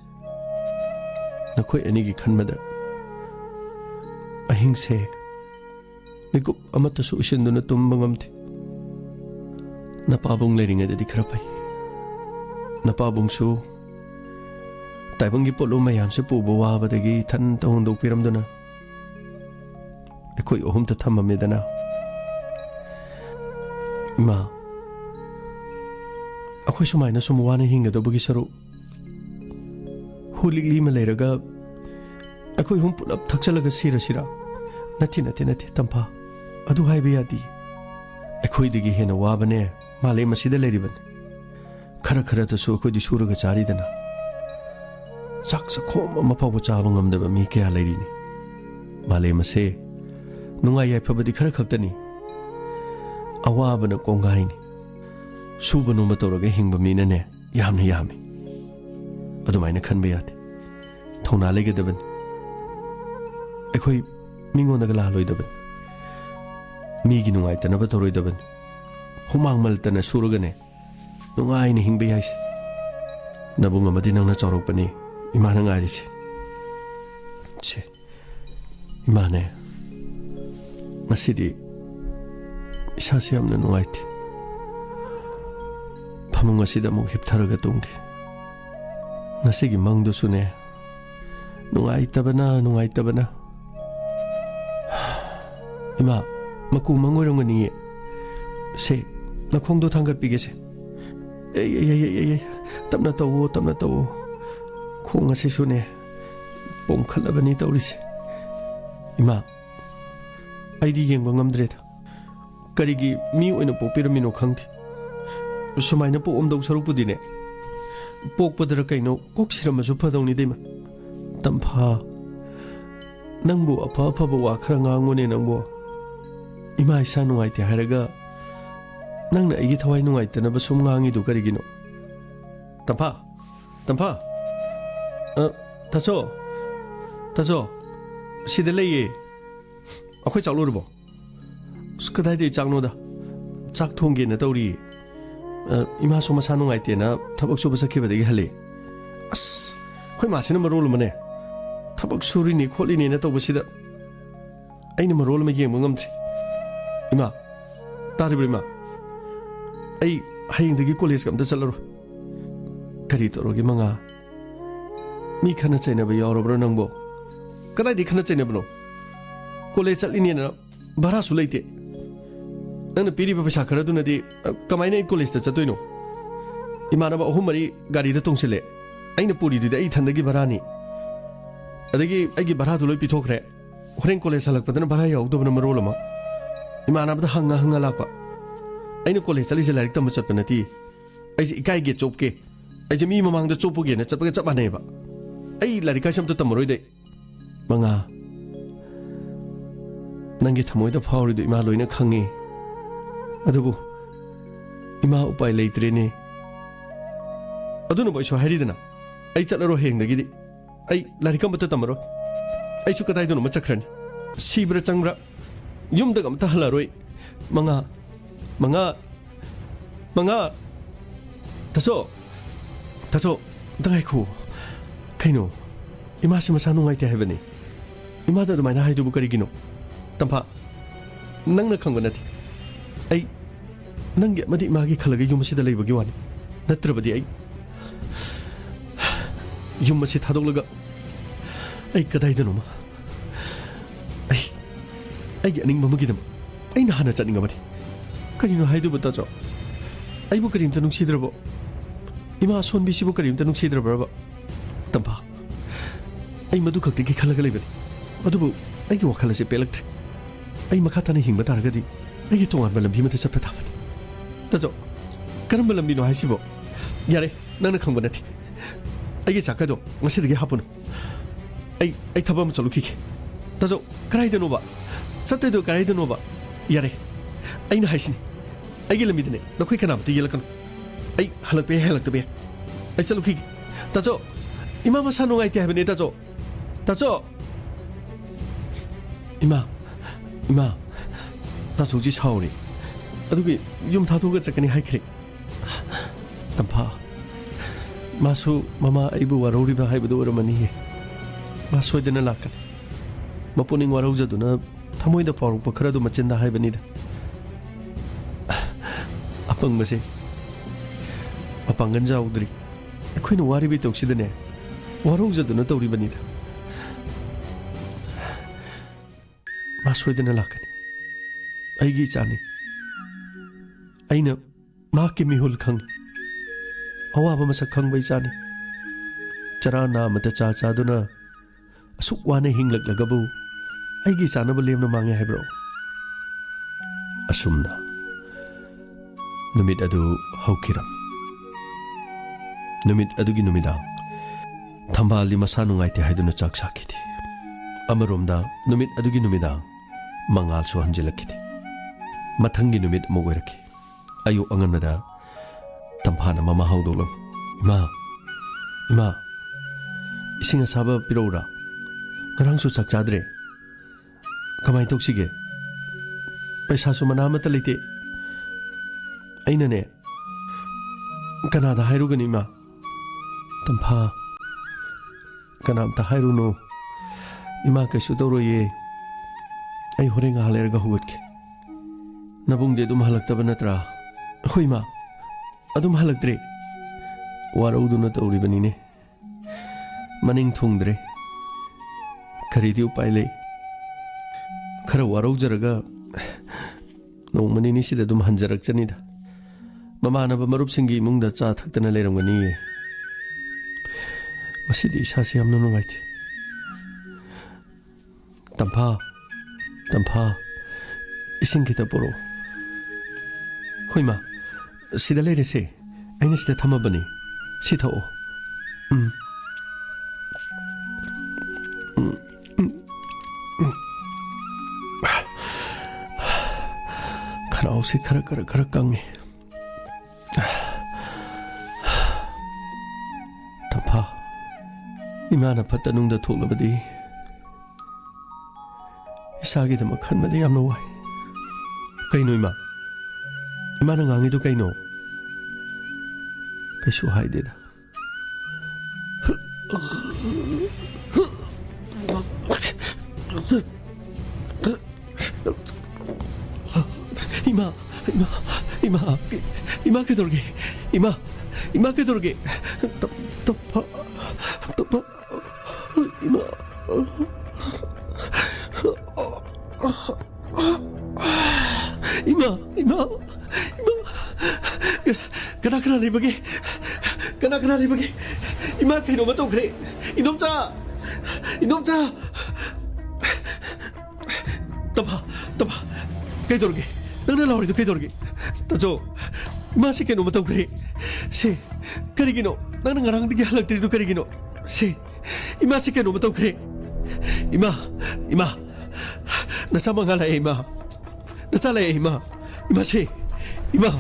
नकोई अनी की खनमदा अहिंसे मिकुप अमतसु उशिंदुना तुम्बा ngamथे नपाबुंग लेरिंगेदि खरा फै नपाबुंगसु ताइबंगी पोलो मयामसे पुबो वाबदगी थन तहुंदो पिरमदुना एकोई ओहुम त थममेदना मा अखोई सुमाइना सुमवाने हिंगदबगी सरु हुलिगली मा लेरगा अखोई हुम पुलप थक्चलगा सिरसिरा नथि नथि नथि तंफा अदु हाइबे यादी अखोइदगी हेना वाबने माले मसिदा लेरिबन खरा खरा तसु अखोइदि सुरगा चारिदना चाक सखोम मफाबो चाबा ngamदबा मी कया लेरिनी माले मसे नुंगाई याइफबदि खरा खक्तनी अवाबना कोंगाइनी सुबनो मतौरगा हिंगबा मीनने यामने यामे अदुमाइना खनबे यादे थौना लेगदबन अखोइ मिंगोंदगा लालोइदबन मीगी नुंगाइतनबा तौरोइदबन हुमांग मलतना सुरगने नुंगाइना हिंगबे याइसे नबुंग अमदि नंगना चौरकपनी इमाना ngairiसे छे इमाने मसिदी इसासे यामना नुंगाइते फमुंग असिदा मुक हिपथरगा तुंगे ngasiगी मंगदुसुने नुंगाइतबना इमा मकू मंगोरंगनी से नखोंदो थांगटपिगेसे ए तबना तवो खोंग असिसुने पोंखलबनी तौरिसे इमा आइदी येंबा ngamद्रेदा करिगी मी ओइना पोपिरमिनो खंगथि सुमाइना पोमदौ सरुपुदिने पोकपदर कइनो कोक्सिरमसु फदौनी देमा तंफा नंगबो अफा अफाबो वा खरा nganगोने नंगबो इमा इसा नुंगाइते हारगा नंगना आइगी थवाइ नुंगाइतनबा सुम ngangidu करिगिनो तंफा ताचो सिदा लेये अखोइ चालुरबो कदाइदे चांगनोदा चाक थोंगेना तौरी इमा सो मसा नुंगाइतेना थबक सुबा सखिबदगी हले अस खोइ मासिना मरोल मने थबक सुरिनी खोलिनेना तौबसिदा आइना मरोल मा येंबा ngamथ्रि इमा तारिब्रिमा आई हयिंदगी कॉलेज कमता चलरो करी तोरोगे मंगा मी खना चैनबा यावरब्रो नंगबो कदाइदि खना चैनबनो कॉलेज चलिनेना भारासु लैते नंगना पिरिबा पैसा खरदुनदि कमाइना कॉलेज ता चतोइनो इमानबा अहुम मरी गाड़ी दा तोंसिले आइना पुरीदुदि आई थंदगी भारानी अदगी आइगी भारादु लोइ पिथोखरे होरेन कॉलेज हलकपदना भारा यावदबना मरोलमा इमानबदा हंगा लापा आइना कॉलेज चलिसे लाइक तम चटपनती आइसे इकाइगे चोपके आइसे मी ममांगदा चोपगेना चटपगे चप मानेबा आई लारिका समतो तमरोइदे मंगा नंगे थमोइदा फावरिदो इमा लोइना खंगे अदुबु इमा उपाय लेत्रेने ꯑꯗꯨꯅ ꯕꯣꯏꯁꯨ ꯍꯥꯏꯔꯤꯗꯅ ꯑꯩ ꯆꯠꯂꯔꯣ ꯍꯌꯦꯡꯗꯒꯤꯗꯤ ꯑꯩ ꯂꯥꯏꯔꯤꯛ ꯑꯃꯠꯇ ꯇꯝꯃꯔꯣꯏ ꯑꯩꯁꯨ ꯀꯗꯥꯏꯗꯅꯣꯃ ꯆꯠꯈ꯭ꯔꯅꯤ ꯁꯤꯕ꯭ꯔꯥ ꯆꯪꯕ꯭ꯔꯥ ꯌꯨꯝꯗꯒ ꯑꯝꯇ ꯍꯜꯂꯔꯣꯏ ꯃꯉꯥ ꯇꯥꯆꯧ ꯑꯝꯇ ꯉꯥꯏꯈꯣ ꯀꯩꯅꯣ ꯏꯃꯥꯁꯤ ꯃꯁꯥ ꯅꯨꯡꯉꯥꯏꯇꯦ ꯍꯥꯏꯕꯅꯤ 이마다 ꯑꯗꯨꯃꯥꯏꯅ ꯍꯥꯏꯗꯨꯕꯨ ꯀꯔꯤꯒꯤꯅꯣ ꯇꯝꯐꯥ ꯅꯪꯅ ꯈꯪꯕ ꯅꯠꯇꯦ ꯑꯩ ꯅꯪꯒꯤ ꯑꯃꯗꯤ ꯏꯃꯥꯒꯤ ꯈꯜꯂꯒ ꯌꯨꯝ ꯑꯁꯤꯗ ꯂꯩꯕꯒꯤ ꯋꯥꯅꯤ ꯅꯠꯇ꯭ꯔꯕꯗꯤ ꯑꯩ ꯌꯨꯝ ꯑꯁꯤ ꯊꯥꯗꯣꯛꯂꯒ ꯑꯩ ꯀꯗꯥꯏꯗꯅꯣꯃ ꯑꯩꯒꯤ ꯑꯅꯤꯡꯕ ꯑꯃꯒꯤꯗꯃꯛ ꯑꯩꯅ ꯍꯥꯟꯅ ꯆꯠꯅꯤꯡꯉꯕꯅꯤ ꯀꯔꯤꯅꯣ ꯍꯥꯏꯗꯨꯕꯨ ꯇꯥꯆꯧ ꯑꯩꯕꯨ ꯀꯔꯤꯝꯇ ꯅꯨꯡꯁꯤꯗ꯭ꯔꯕꯣ 이마 손비시부 그림도 눅시드러버버 땀파 아이 모두 극되게 칼라가 레베니 어두부 아이기 와칼라시 벨렉트 아이 마카타네 힝바 다르가디 아이기 동안 발람 비메트 잡혔다바니 따져 그런 발람 비노 하시보 야래 나는 강번하티 아이기 작가도 마시되게 하보노 아이 타바면 절로키기 따져 그라이드노바 satte도 그라이드노바 야래 아이는 하시니 아이기 람비드네 너코이 카나부터 이엘라카노 ay halak be ay chalo ki tajo ima ma sanu ngai te habne tajo ima tajo ji sauri adugi yum thadu ga chakani haikre tampa masu mama aibu warori ba haibu do ramani ma soidena lakan mapuning warau jaduna thamoi da paru pakhara du machinda haibani da apang mase ꯃꯄꯥꯡꯒꯟ ꯌꯥꯎꯗ꯭ꯔꯤ ꯑꯩꯈꯣꯏꯅ ꯋꯥꯔꯤꯕꯤ ꯇꯧꯁꯤꯗꯅꯦ ꯋꯥꯔꯧꯖꯗꯨꯅ ꯇꯧꯔꯤꯕꯅꯤꯗ ꯃꯥ ꯁꯣꯏꯗꯅ ꯂꯥꯛꯀꯅꯤ ꯑꯩꯒꯤ ꯏꯆꯥꯅꯤ ꯑꯩꯅ ꯃꯍꯥꯛꯀꯤ ꯃꯤꯍꯨꯜ ꯈꯪꯉꯤ ꯑꯋꯥꯕ ꯃꯁꯛ ꯈꯪꯕ ꯏꯆꯥꯅꯤ ꯆꯔꯥ ꯅꯥꯝꯃꯇ ꯆꯥ ꯆꯥꯗꯨꯅ ꯑꯁꯨꯛ ꯋꯥꯅ ꯍꯤꯡꯂꯛꯂꯒꯕꯨ ꯑꯩꯒꯤ ꯏꯆꯥꯅꯕꯨ ꯂꯦꯝꯅ ꯃꯥꯡꯉꯦ ꯍꯥꯏꯕ꯭ꯔꯣ ꯑꯁꯨꯝꯅ ꯅꯨꯃꯤꯠ ꯑꯗꯨ ꯍꯧꯈꯤꯔꯝ नुमित अदुगी नुमिदा थंबाली मसा नुंगाइते हाइदुना चाक साखिथि अमरोमदा नुमित अदुगी नुमिदा मंगाल सो हंजिलखिथि मथंगी नुमित मोगोरखि अयु अंगनदा तंफाना ममा हौदोलम इमा इसिंग साबा पिरौरा ngarangsु chak chadre kamai toksige paisa su mana mata leite aina ne kanada hairugani ma tampa kanam ta hairuno ima kaisu tawroye ai horenga halerga hugutke nabungde dum halaktaba natra hoima adum halaktre warauduna tawribani ne maning thungdre खरीदी उपाय ले खर वारौजरगा नौमनी सिद दुम हंजरक चनीदा ममानब मरुप सिंगी इमुंगदा चा थक्तना लेरमगनी मसिदी इसासे यामना नुंगाइते तंफा इसिंग खिता पोरो होइमा सिदा लेरेसे आइना सिदा थमबनी सिथाओ खराउसे खरा कंगे तंफा इमाना फतनुंग दा थोलबदी इसागी दम खनबदी यामना वाई कइनो इमाना ngangi दु कइनो कइसु हाइदेदा इमा के दुर्गे इमा के दुर्गे तप्पा इमा कना लेबगे इमा कइनो मा तौखरे इनोमचा तप्पा कई दुर्गे नंगना लावरिदो कई दुर्गे ताजो इमा से केनो मतौ ग्रे से करिगिनो नंगना ngarang digi halaktridu करिगिनो से इमा से केनो मतौ ग्रे इमा नसा मंगला इमा नसा ले इमा से इमा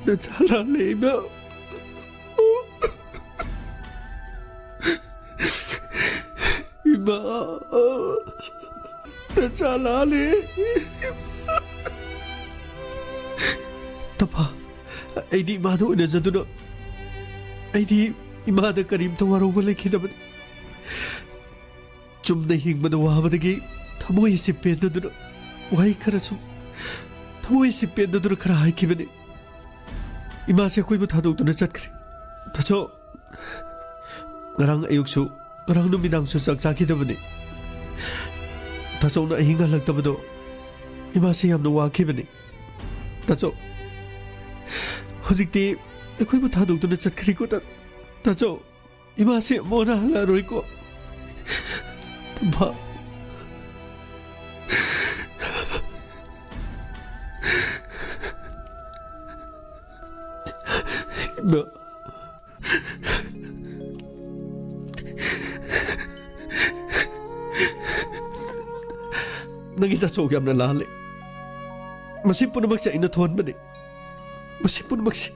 너 잘할래 너 이마 나 잘할래 तफा ऐदी इमादो इनजदुना ऐदी इमादा करीमता वारोबा लेखिदबनि चुमना हिंगबदा वाबदगी थमोय से पेददुना वाई खरसु थमोय से पेददुना खरा हाइखिबनि इमा से कोई थादोक्तुना चटख्रे तचो ngarang ayuksu ngarang numidangsu chak chakhidabani tachona ahinga laktabado ima se yamna wakhibani tacho hojikti ekhoibu thadokduna chatkri ko tacho ima se mona hala roi ko ba ba nagi ta chok yamna lale masi punamak se ina thon bane masi punamak se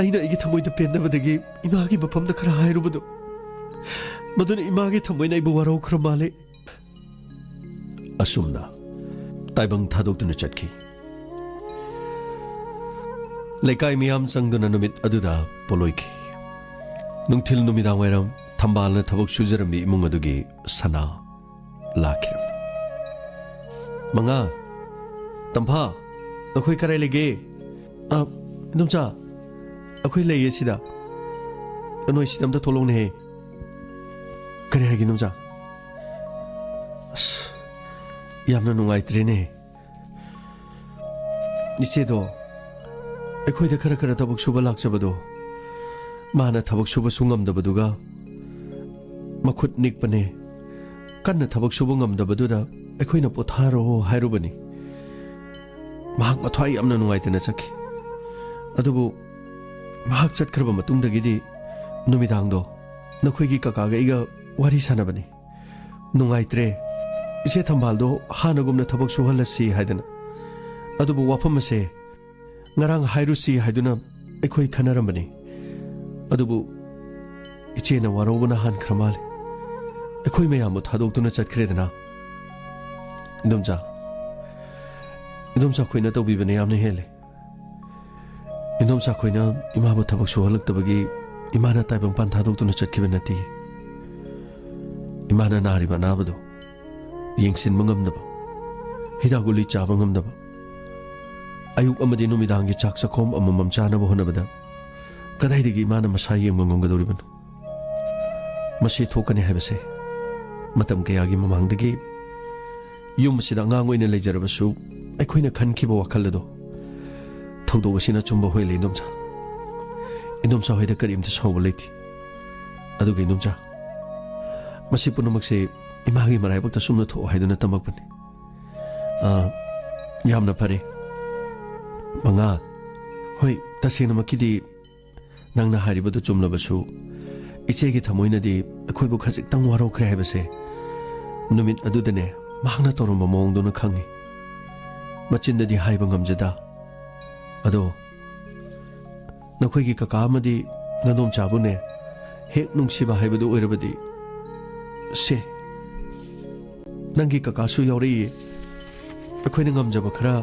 aina igi thamoi da penna badagi ima gi bapam da khara hairu bado maduna ima gi thamoi na ibu waro khra male asumna taibang thadok tuna chatki lekai miyam sangduna numit aduda poloiki nungthil numidang wairam thambal na thabok sujarami imung adugi sana लाखिरम मंगा तंफा अखोई करे लेगे नुमचा अखोई लेगे सिदा Anoa'i सिदम दा थोलोंग ने करे हागी नुमचा यामना नुंगाइत्रेने निसेदो अखोई दा खरा खरा तबक सुबा लाक्चबदो माना थबक सुबा सुंगमदबदुगा मखुत निकपने कन्ना थबक सुबु ngamdabadуда अखोइना पोथारो हाइरुबनी महक अथवाई यamna नुंगाइतना चखि अदुबु महक चटखरबा मतुंगदगिदि नुमिदांगदो नखोइगी काकागा इगा वारी सानबनी नुंगाइत्रे इसे थंबालदो हानगुमना थबक सुहलसी हाइदना अदुबु वाफमसे ngarang hairusi haiduna अखोइ खनरमनी अदुबु इचेना वारोबना हान खरमाले अखोई मैं यामो थादोक्तुना चटखरेदना इदोमचा खोइना तौबिबने यामने हेले इदोमचा खोइना इमाबो थबक सुहलक्तबगी इमाना ताइबंग पान थादोक्तुना चटखिबे नति इमाना नारिबा नाबदो यंगसिन मंगमदबा हिदागुली चाबा ngamदबा अयुक अमदि नुमिदांगी चाक सखोम अममम चानबो होनबदा कदाइदिगी इमाना मसा येंग ngonggadoriबन मसी थोकने हैबसे मतम कयागी ममांगदगी युम सिदा ngang oina leijarabasu अखोइना खनखिबा वखलदो थौदोगसिना चुम्बा होइले इनोमचा होइदा करिमता सौबा लेति अदुगे इनोमचा मसी पुनमकसे इमागी मराइबक्ता सुमना थो हाइदुना तमकपनि यामना फरे मंगा होय तसेनमकिदि नंगना हारिबदो चुमलबसु इचेगी थमोइनदि अखोइबु खजिक्तंग वारोख्रे हाइबसे नुमित अदुदने महंगना तोरमबा मोंगदोना खंगी मचिन्ददि हाइबा ngamjada अदो नखोइगी कका अमदि नदोम चाबुने हेक नुंगसिबा हाइबदु ओइरबदि से नंगी ककासु यावरि अखोइना ngamjaba खरा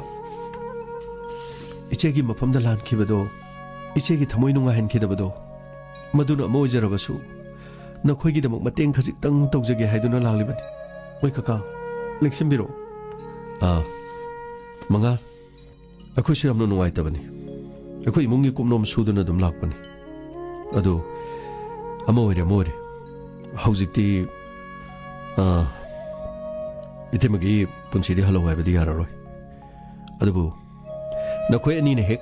इचेगी मफमदा लानखिबदो इचेगी थमोइ नुंगा हनखिदबदो मदुना मोजरबसु नखोइगिदमक मतेंग खजिक्तंग तौजगे हाइदुना लालिबनि ओइ कका लेक्सिमबिरो मंगा अखोइसु यामनो नुंगाइतबनि अखोइ इमुंगी कुमनोम सुदुना दुम लाकपनि अदो अमोरे हौजिक्ति इतेमगी पुंसिदि हलो हाइबदि याररोय अदुबु नखोइ अनिने हेक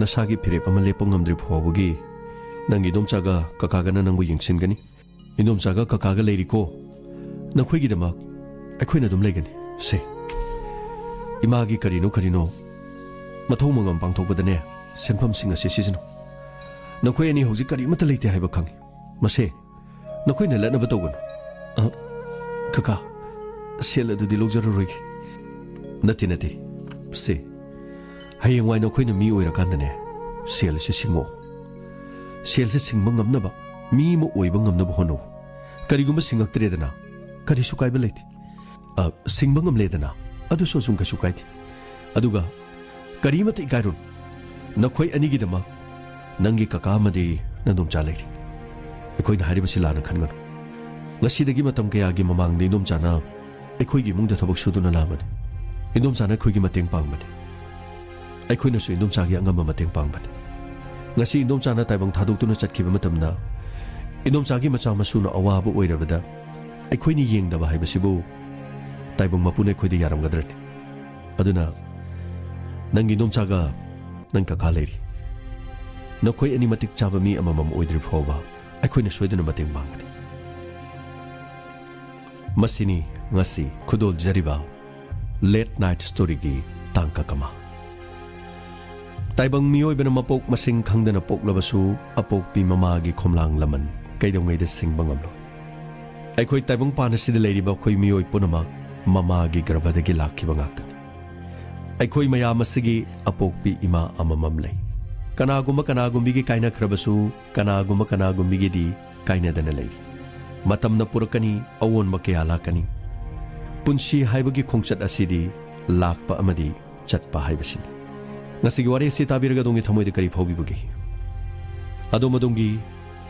नसागी फिरेप अमा लेपो ngamdri phawबगी नंगी इदोमचागा ककागना नंगबु यंगसिनगनी इदोमचागा ककागा लेरिको ꯅꯈꯣꯏꯒꯤꯗꯃꯛ ꯑꯩꯈꯣꯏꯅ ꯑꯗꯨꯝ ꯂꯩꯒꯅꯤ ꯁꯦ ꯏꯃꯥꯒꯤ ꯀꯔꯤꯅꯣ ꯃꯊꯧ ꯃꯉꯝ ꯄꯥꯡꯊꯣꯛꯄꯗꯅꯦ ꯁꯦꯟꯐꯝꯁꯤꯡ ꯑꯁꯤ ꯁꯤꯖꯤꯟꯅꯧ ꯅꯈꯣꯏ ꯑꯅꯤ ꯍꯧꯖꯤꯛ ꯀꯔꯤꯃꯠꯇ ꯂꯩꯇꯦ ꯍꯥꯏꯕ ꯈꯪꯏ ꯃꯁꯦ ꯅꯈꯣꯏꯅ ꯂꯠꯅꯕ ꯇꯧꯒꯅꯨ ꯀꯀꯥ ꯁꯦꯜ ꯑꯗꯨꯗꯤ ꯂꯧꯖꯔꯔꯣꯏꯒꯦ ꯅꯠꯇꯦ ꯁꯦ ꯍꯌꯦꯡꯋꯥꯏ ꯅꯈꯣꯏꯅ ꯃꯤ ꯑꯣꯏꯔꯀꯥꯟꯗꯅꯦ ꯁꯦꯜ ꯑꯁꯤ ꯁꯤꯡꯉꯛꯑꯣ ꯁꯦꯜꯁꯦ ꯁꯤꯡꯕ ꯉꯝꯅꯕ ꯃꯤ ꯑꯃ ꯑꯣꯏꯕ ꯉꯝꯅꯕ ꯍꯣꯠꯅꯧ ꯀꯔꯤꯒꯨꯝꯕ ꯁꯤꯡꯉꯛꯇ꯭ꯔꯦꯗꯅ ꯀꯔꯤꯁꯨ ꯀꯥꯏꯕ ꯂꯩꯇꯦ ꯁꯤꯡꯕ ꯉꯝꯂꯦꯗꯅ ꯑꯗꯨꯁꯨ ꯑꯁꯨꯝ ꯀꯩꯁꯨ ꯀꯥꯏꯗꯦ ꯑꯗꯨꯒ ꯀꯔꯤꯃꯠꯇ ꯏꯀꯥꯏꯔꯨꯅꯨ ꯅꯈꯣꯏ ꯑꯅꯤꯒꯤꯗꯃꯛ ꯅꯪꯒꯤ ꯀꯀꯥ ꯑꯃꯗꯤ ꯅꯪꯗꯣꯝꯆꯥ ꯂꯩꯔꯤ ꯑꯩꯈꯣꯏꯅ ꯍꯥꯏꯔꯤꯕꯁꯤ ꯂꯥꯟꯅ ꯈꯟꯒꯅꯨ ꯉꯁꯤꯗꯒꯤ ꯃꯇꯝ ꯀꯌꯥꯒꯤ ꯃꯃꯥꯡꯗ ꯏꯟꯗꯣꯝꯆꯥꯅ ꯑꯩꯈꯣꯏꯒꯤ ꯏꯃꯨꯡꯗ ꯊꯕꯛ ꯁꯨꯗꯨꯅ ꯂꯥꯛꯑꯝꯕꯅꯤ ꯏꯟꯗꯣꯝꯆꯥꯅ ꯑꯩꯈꯣꯏꯒꯤ ꯃꯇꯦꯡ ꯄꯥꯡꯕꯅꯤ ꯑꯩꯈꯣꯏꯅꯁꯨ ꯏꯟꯗꯣꯝꯆꯥꯒꯤ ꯑꯉꯝꯕ ꯃꯇꯦꯡ ꯄꯥꯡꯕꯅꯤ ꯉꯁꯤ ꯏꯟꯗꯣꯝꯆꯥꯅ ꯇꯥꯏꯕꯪ ꯊꯥꯗꯣꯛꯇꯨꯅ ꯆꯠꯈꯤꯕ ꯃꯇꯝꯗ ꯏꯟꯗꯣꯝꯆꯥꯒꯤ ꯃꯆꯥ ꯃꯁꯨꯅ ꯑꯋꯥꯕ ꯑꯣꯏꯔꯕꯗ ꯑꯩꯈꯣꯏꯅ ꯌꯦꯡꯗꯕ ꯍꯥꯏꯕꯁꯤꯕꯨ ꯇꯥꯏꯕꯪ ꯃꯄꯨꯅ ꯑꯩꯈꯣꯏꯗ ꯌꯥꯔꯝꯒꯗ꯭ꯔꯅꯤ ꯑꯗꯨꯅ ꯅꯪꯒꯤ ꯏꯟꯗꯣꯝꯆꯥꯒ ꯅꯪ ꯀꯀꯥ ꯂꯩꯔꯤ ꯅꯈꯣꯏ ꯑꯅꯤ ꯃꯇꯤꯛ ꯆꯥꯕ ꯃꯤ ꯑꯃꯃꯝ ꯑꯣꯏꯗ꯭ꯔꯤ ꯐꯥꯎꯕ ꯑꯩꯈꯣꯏꯅ ꯁꯣꯏꯗꯅ ꯃꯇꯦꯡ ꯄꯥꯡꯒꯅꯤ ꯃꯁꯤꯅꯤ ꯉꯁꯤ ꯈꯨꯗꯣꯜꯖꯔꯤꯕ ꯂꯦꯠ ꯅꯥꯏꯠ ꯁ꯭ꯇꯣꯔꯤꯒꯤ ꯇꯥꯡꯀꯛ ꯑꯃ ꯇꯥꯏꯕꯪ ꯃꯤꯑꯣꯏꯕꯅ ꯃꯄꯣꯛ ꯃꯁꯤꯡ ꯈꯪꯗꯅ ꯄꯣꯛꯂꯕꯁꯨ ꯑꯄꯣꯛꯄꯤ ꯃꯃꯥꯒꯤ ꯈꯣꯝꯂꯥꯡ ꯂꯃꯟ ꯀꯩꯗꯧꯉꯩꯗ ꯁꯤꯡꯕ ꯉꯝꯂꯣꯏ ꯑꯩꯈꯣꯏ ꯇꯥꯏꯕꯪꯄꯥꯟ ꯑꯁꯤꯗ ꯂꯩꯔꯤꯕ ꯑꯩꯈꯣꯏ ꯃꯤꯑꯣꯏ ꯄꯨꯝꯅꯃꯛ ꯃꯃꯥꯒꯤ ꯒꯔꯚꯗꯒꯤ ꯂꯥꯛꯈꯤꯕ ꯉꯥꯛꯇꯅꯤ ꯑꯩꯈꯣꯏ ꯃꯌꯥꯝ ꯑꯁꯤꯒꯤ ꯑꯄꯣꯛꯄꯤ ꯏꯃꯥ ꯑꯃꯃꯝ ꯂꯩ ꯀꯅꯥꯒꯨꯝꯕꯤꯒꯤ ꯀꯥꯏꯅꯈ꯭ꯔꯕꯁꯨ ꯀꯅꯥꯒꯨꯝꯕꯤꯒꯤꯗꯤ ꯀꯥꯏꯅꯗꯅ ꯂꯩꯔꯤ ꯃꯇꯝꯅ ꯄꯨꯔꯛꯀꯅꯤ ꯑꯑꯣꯟꯕ ꯀꯌా ꯂꯥꯛꯀꯅꯤ ꯄꯨꯟꯁꯤ ꯍꯥꯏꯕꯒꯤ ꯈꯣꯡꯆꯠ ꯑꯁꯤꯗꯤ ꯂꯥꯛꯄ ꯑꯃꯗꯤ ꯆꯠꯄ ꯍꯥꯏꯕꯁꯤꯅꯤ ꯉꯁꯤꯒꯤ ꯋꯥꯔꯤ ꯑꯁꯤ ꯇꯥꯕꯤꯔꯒ ꯑꯗꯣꯝꯒꯤ ꯊꯃꯣꯏꯗ ꯀꯔꯤ ꯐꯥꯎꯕꯤꯕꯒꯦ ꯑꯗꯣꯝꯒꯤ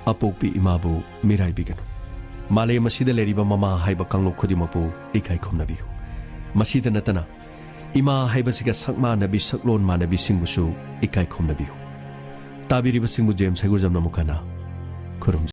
ꯑꯄꯣꯛꯄꯤ ꯏꯃꯥꯕꯨ ꯃꯤꯔꯥꯏꯕꯤꯒꯅꯨ ꯃꯥꯂꯦꯝ ꯑꯁꯤꯗ ꯂꯩꯔꯤꯕ ꯃꯃꯥ ꯍꯥꯏꯕ ꯀꯥꯡꯂꯨꯞ ꯈꯨꯗꯤꯡꯃꯛꯄꯨ ꯏꯀꯥꯏ ꯈꯨꯝꯅꯕꯤꯌꯨ ꯃꯁꯤꯗ ꯅꯠꯇꯅ ꯏꯃꯥ ꯍꯥꯏꯕꯁꯤꯒ ꯁꯛꯃꯥꯟꯅꯕꯤ ꯁꯛꯂꯣꯟ ꯃꯥꯟꯅꯕꯤꯁꯤꯡꯕꯨꯁꯨ ꯏꯀꯥꯏ ꯈꯨꯝꯅꯕꯤꯌꯨ ꯇꯥꯕꯤꯔꯤꯕꯁꯤꯡꯕꯨ ꯖꯦꯝꯁ ꯍꯩꯒꯨꯔꯖꯝꯅ ꯑꯃꯨꯛ ꯍꯟꯅ ꯈꯨꯔꯨꯝꯖꯩ